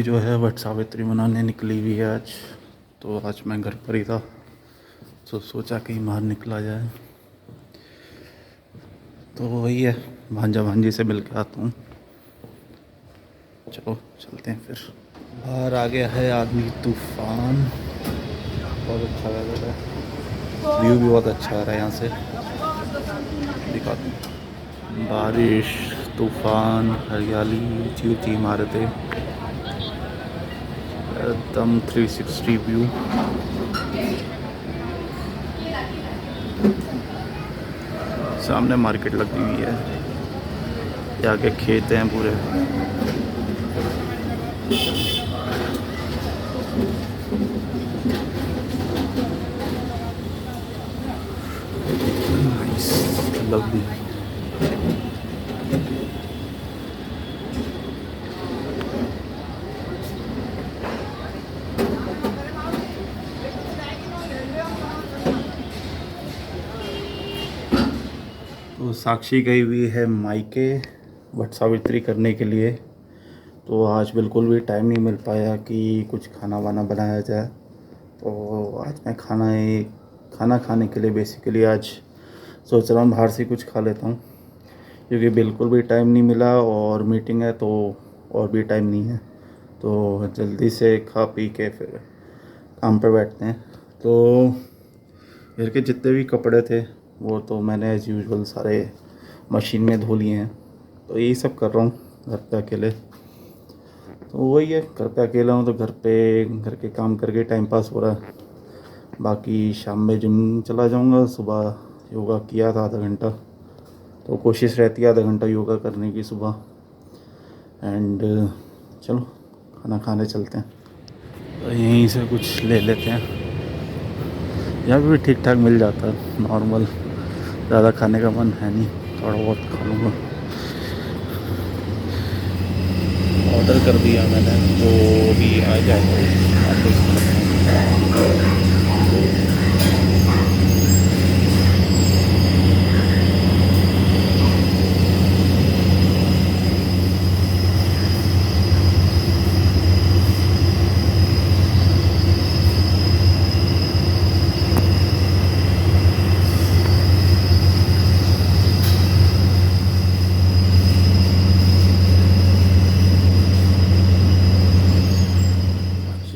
साक्षी जो है वट सावित्री मनाने निकली हुई है आज। तो आज मैं घर पर ही था तो सोचा कहीं बाहर निकला जाए। तो वही है, भांजा भांजी से मिल के आता हूँ। चलो चलते हैं फिर। बाहर आ गया है आदमी तूफान। बहुत अच्छा वेदर है, व्यू भी बहुत अच्छा आ रहा है यहाँ से। दिखाता हूँ, बारिश, तूफान, हरियाली, ऊंची ऊंची इमारतें, एकदम 360 व्यू। सामने मार्केट लगी हुई है, ये आगे खेत हैं पूरे। Nice, lovely. तो साक्षी गई हुई है मायके वट सावित्री करने के लिए। तो आज बिल्कुल भी टाइम नहीं मिल पाया कि कुछ खाना वाना बनाया जाए। तो आज मैं खाना खाने के लिए बेसिकली आज सोच रहा हूँ बाहर से कुछ खा लेता हूँ, क्योंकि बिल्कुल भी टाइम नहीं मिला और मीटिंग है तो और भी टाइम नहीं है। तो जल्दी से खा पी के फिर काम पे बैठते हैं। तो घर के जितने भी कपड़े थे वो तो मैंने एज़ यूजुअल सारे मशीन में धो लिए हैं। तो यही सब कर रहा हूँ घर पे अकेले। तो वही है, घर पे अकेला हूँ तो घर के काम करके टाइम पास हो रहा है। बाकी शाम में जिम चला जाऊँगा। सुबह योगा किया था आधा घंटा, तो कोशिश रहती है आधा घंटा योगा करने की सुबह। एंड चलो खाना खाने चलते हैं। तो यहीं से कुछ ले लेते हैं, यहाँ भी ठीक ठाक मिल जाता है नॉर्मल। ज़्यादा खाने का मन है नहीं, थोड़ा बहुत खा लूँगा। ऑर्डर कर दिया मैंने, तो भी आ जाएगा वापस।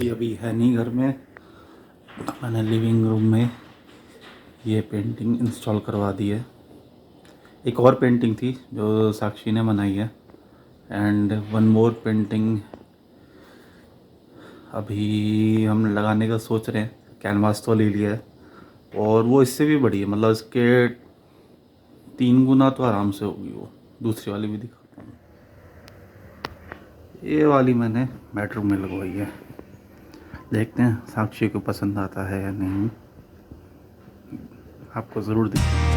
अभी है नहीं घर में, मैंने लिविंग रूम में ये पेंटिंग इंस्टॉल करवा दी है। एक और पेंटिंग थी जो साक्षी ने बनाई है, एंड वन मोर पेंटिंग अभी हम लगाने का सोच रहे हैं। कैनवास तो ले लिया है और वो इससे भी बड़ी है, मतलब इसके 3 गुना तो आराम से होगी वो। दूसरी वाली भी दिखाता हूँ, ये वाली मैंने बेडरूम में लगवाई है। देखते हैं साक्षी को पसंद आता है या नहीं, आपको ज़रूर दिखाऊंगा।